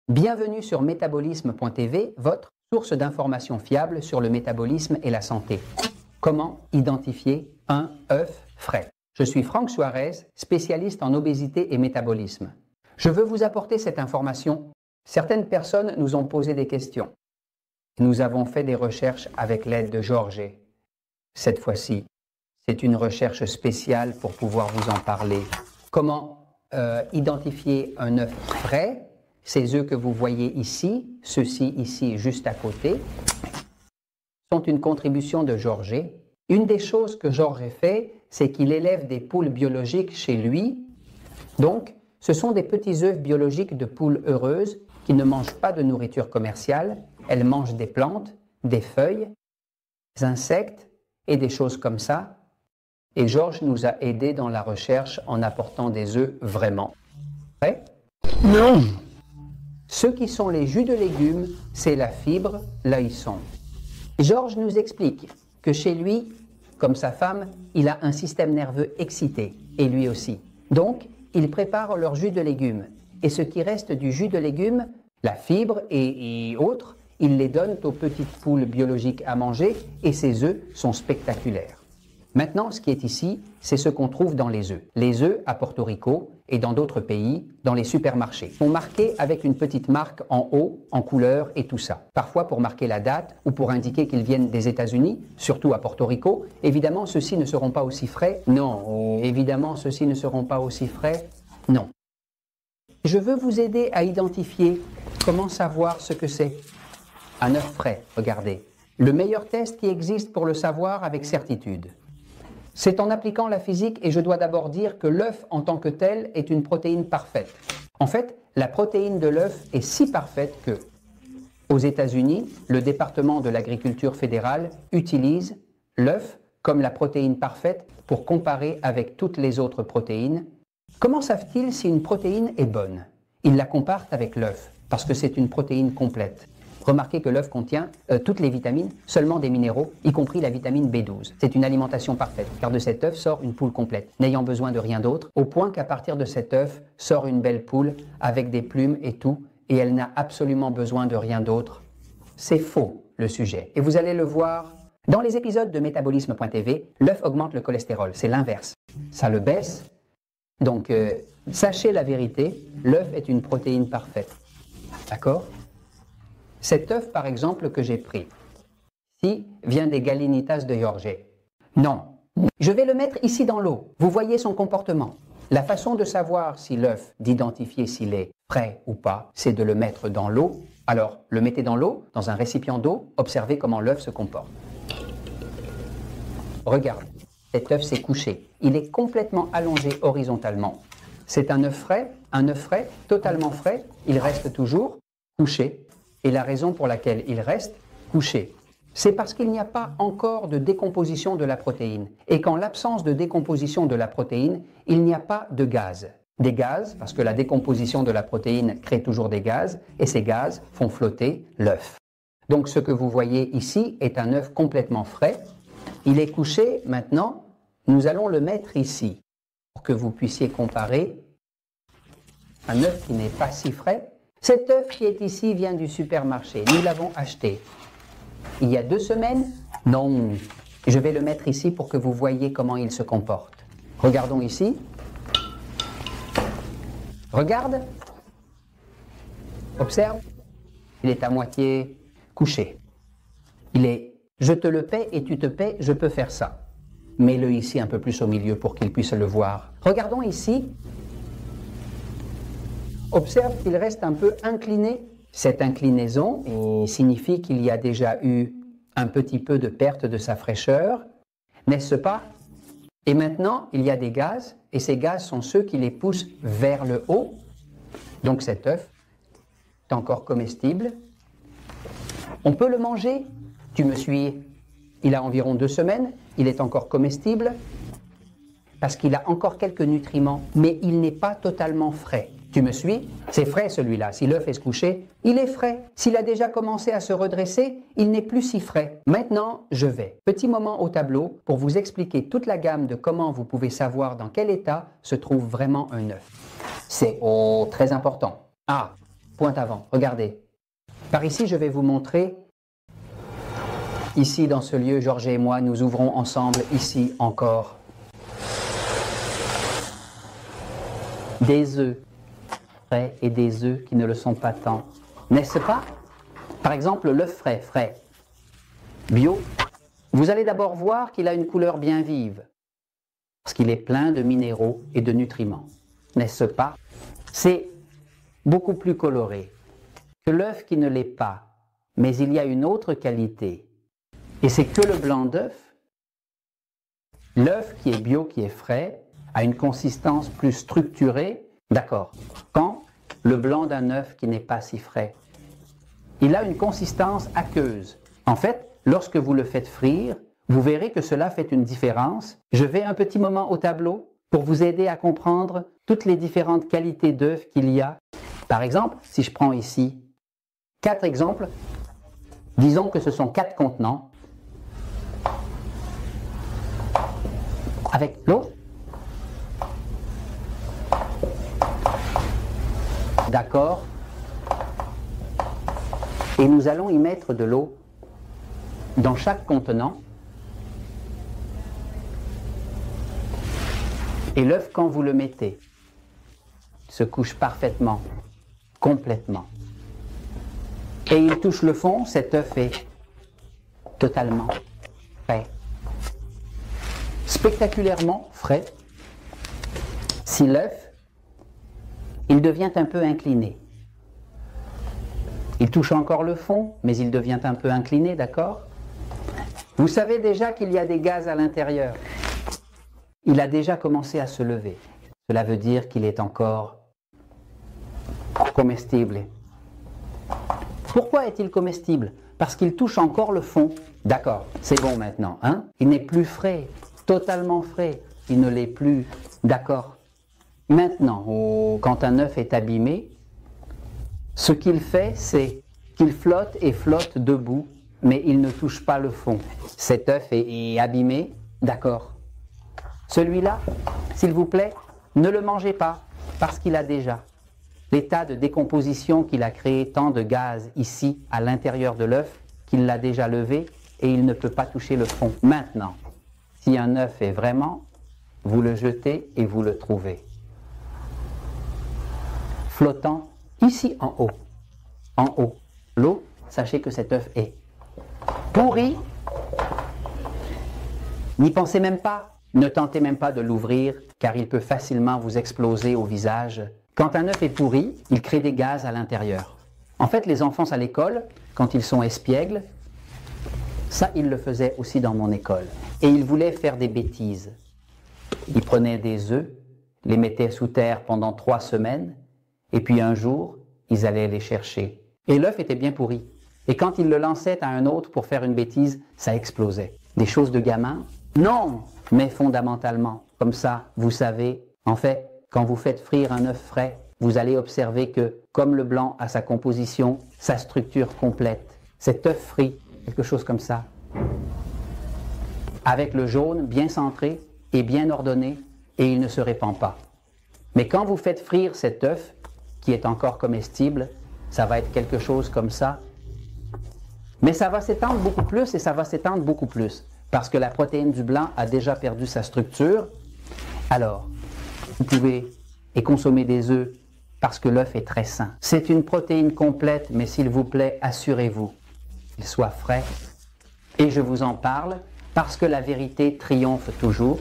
Bienvenue sur métabolisme.tv, votre source d'informations fiables sur le métabolisme et la santé. Comment identifier un œuf frais? Je suis Franck Suarez, spécialiste en obésité et métabolisme. Je veux vous apporter cette information. Certaines personnes nous ont posé des questions. Nous avons fait des recherches avec l'aide de Georges. Cette fois-ci, c'est une recherche spéciale pour pouvoir vous en parler. Comment identifier un œuf frais? Ces œufs que vous voyez ici, ceux-ci ici juste à côté, sont une contribution de Georges. Une des choses que Georges fait, c'est qu'il élève des poules biologiques chez lui. Donc, ce sont des petits œufs biologiques de poules heureuses qui ne mangent pas de nourriture commerciale. Elles mangent des plantes, des feuilles, des insectes et des choses comme ça. Et Georges nous a aidés dans la recherche en apportant des œufs vraiment frais. Non. Ceux qui sont les jus de légumes, c'est la fibre, là ils sont. Georges nous explique que chez lui, comme sa femme, il a un système nerveux excité, et lui aussi. Donc, il prépare leur jus de légumes. Et ce qui reste du jus de légumes, la fibre et autres, il les donne aux petites poules biologiques à manger, et ces œufs sont spectaculaires. Maintenant, ce qui est ici, c'est ce qu'on trouve dans les œufs. Les œufs à Porto Rico et dans d'autres pays, dans les supermarchés, sont marqués avec une petite marque en haut, en couleur et tout ça. Parfois pour marquer la date ou pour indiquer qu'ils viennent des États-Unis, surtout à Porto Rico. Évidemment, ceux-ci ne seront pas aussi frais. Non. Évidemment, ceux-ci ne seront pas aussi frais. Non. Je veux vous aider à identifier comment savoir ce que c'est. Un œuf frais, regardez. Le meilleur test qui existe pour le savoir avec certitude. C'est en appliquant la physique et je dois d'abord dire que l'œuf en tant que tel est une protéine parfaite. En fait, la protéine de l'œuf est si parfaite que, aux États-Unis, le département de l'agriculture fédérale utilise l'œuf comme la protéine parfaite pour comparer avec toutes les autres protéines. Comment savent-ils si une protéine est bonne? Ils la comparent avec l'œuf parce que c'est une protéine complète. Remarquez que l'œuf contient toutes les vitamines, seulement des minéraux, y compris la vitamine B12. C'est une alimentation parfaite, car de cet œuf sort une poule complète, n'ayant besoin de rien d'autre, au point qu'à partir de cet œuf sort une belle poule avec des plumes et tout, et elle n'a absolument besoin de rien d'autre. C'est faux, le sujet. Et vous allez le voir dans les épisodes de métabolisme.tv, l'œuf augmente le cholestérol, c'est l'inverse. Ça le baisse. Donc, sachez la vérité, l'œuf est une protéine parfaite. D'accord ? Cet œuf, par exemple, que j'ai pris, ici, vient des Gallinitas de Georges. Non. Je vais le mettre ici dans l'eau. Vous voyez son comportement. La façon de savoir si l'œuf, d'identifier s'il est frais ou pas, c'est de le mettre dans l'eau. Alors, le mettez dans l'eau, dans un récipient d'eau, observez comment l'œuf se comporte. Regarde, cet œuf s'est couché. Il est complètement allongé horizontalement. C'est un œuf frais, totalement frais. Il reste toujours couché. Et la raison pour laquelle il reste couché, c'est parce qu'il n'y a pas encore de décomposition de la protéine. Et qu'en l'absence de décomposition de la protéine, il n'y a pas de gaz. Des gaz, parce que la décomposition de la protéine crée toujours des gaz, et ces gaz font flotter l'œuf. Donc ce que vous voyez ici est un œuf complètement frais. Il est couché, maintenant, nous allons le mettre ici, pour que vous puissiez comparer un œuf qui n'est pas si frais. Cet œuf qui est ici vient du supermarché. Nous l'avons acheté il y a 2 semaines? Non. Je vais le mettre ici pour que vous voyez comment il se comporte. Regardons ici. Regarde. Observe. Il est à moitié couché. Il est « je te le paie et tu te paies, je peux faire ça ». Mets-le ici un peu plus au milieu pour qu'il puisse le voir. Regardons ici. Observe qu'il reste un peu incliné. Cette inclinaison signifie qu'il y a déjà eu un petit peu de perte de sa fraîcheur, n'est-ce pas? Et maintenant, il y a des gaz, et ces gaz sont ceux qui les poussent vers le haut. Donc cet œuf est encore comestible. On peut le manger. Tu me suis? Il a environ 2 semaines, il est encore comestible, parce qu'il a encore quelques nutriments, mais il n'est pas totalement frais. Tu me suis? C'est frais celui-là. Si l'œuf est se coucher, il est frais. S'il a déjà commencé à se redresser, il n'est plus si frais. Maintenant, je vais. Petit moment au tableau pour vous expliquer toute la gamme de comment vous pouvez savoir dans quel état se trouve vraiment un œuf. C'est très important. Ah, pointe avant, regardez. Par ici, je vais vous montrer, ici dans ce lieu, Georges et moi, nous ouvrons ensemble, ici encore, des œufs frais et des œufs qui ne le sont pas tant. N'est-ce pas? Par exemple, l'œuf frais, bio, vous allez d'abord voir qu'il a une couleur bien vive, parce qu'il est plein de minéraux et de nutriments. N'est-ce pas? C'est beaucoup plus coloré que l'œuf qui ne l'est pas, mais il y a une autre qualité, et c'est que le blanc d'œuf, l'œuf qui est bio, qui est frais, a une consistance plus structurée, d'accord, quand le blanc d'un œuf qui n'est pas si frais, il a une consistance aqueuse. En fait, lorsque vous le faites frire, vous verrez que cela fait une différence. Je vais un petit moment au tableau pour vous aider à comprendre toutes les différentes qualités d'œufs qu'il y a. Par exemple, si je prends ici 4 exemples, disons que ce sont 4 contenants avec l'eau. D'accord. Et nous allons y mettre de l'eau dans chaque contenant. Et l'œuf, quand vous le mettez, se couche parfaitement, complètement. Et il touche le fond, cet œuf est totalement frais. Spectaculairement frais. Si l'œuf, il devient un peu incliné. Il touche encore le fond, mais il devient un peu incliné, d'accord? Vous savez déjà qu'il y a des gaz à l'intérieur. Il a déjà commencé à se lever. Cela veut dire qu'il est encore comestible. Pourquoi est-il comestible? Parce qu'il touche encore le fond. D'accord, c'est bon maintenant, hein? Il n'est plus frais, totalement frais. Il ne l'est plus, d'accord. Maintenant, quand un œuf est abîmé, ce qu'il fait, c'est qu'il flotte et flotte debout, mais il ne touche pas le fond. Cet œuf est abîmé, d'accord. Celui-là, s'il vous plaît, ne le mangez pas, parce qu'il a déjà l'état de décomposition qu'il a créé tant de gaz ici, à l'intérieur de l'œuf, qu'il l'a déjà levé et il ne peut pas toucher le fond. Maintenant, si un œuf est vraiment, vous le jetez et vous le trouvez flottant ici en haut. En haut. L'eau, sachez que cet œuf est pourri. N'y pensez même pas. Ne tentez même pas de l'ouvrir, car il peut facilement vous exploser au visage. Quand un œuf est pourri, il crée des gaz à l'intérieur. En fait, les enfants à l'école, quand ils sont espiègles, ça, ils le faisaient aussi dans mon école. Et ils voulaient faire des bêtises. Ils prenaient des œufs, les mettaient sous terre pendant 3 semaines, et puis un jour, ils allaient les chercher. Et l'œuf était bien pourri. Et quand ils le lançaient à un autre pour faire une bêtise, ça explosait. Des choses de gamin? Non! Mais fondamentalement, comme ça, vous savez, en fait, quand vous faites frire un œuf frais, vous allez observer que, comme le blanc a sa composition, sa structure complète, cet œuf frit, quelque chose comme ça, avec le jaune bien centré et bien ordonné, et il ne se répand pas. Mais quand vous faites frire cet œuf, qui est encore comestible, ça va être quelque chose comme ça, mais ça va s'étendre beaucoup plus et ça va s'étendre beaucoup plus. Parce que la protéine du blanc a déjà perdu sa structure. Alors, vous pouvez consommer des œufs parce que l'œuf est très sain. C'est une protéine complète, mais s'il vous plaît, assurez-vous qu'il soit frais. Et je vous en parle parce que la vérité triomphe toujours.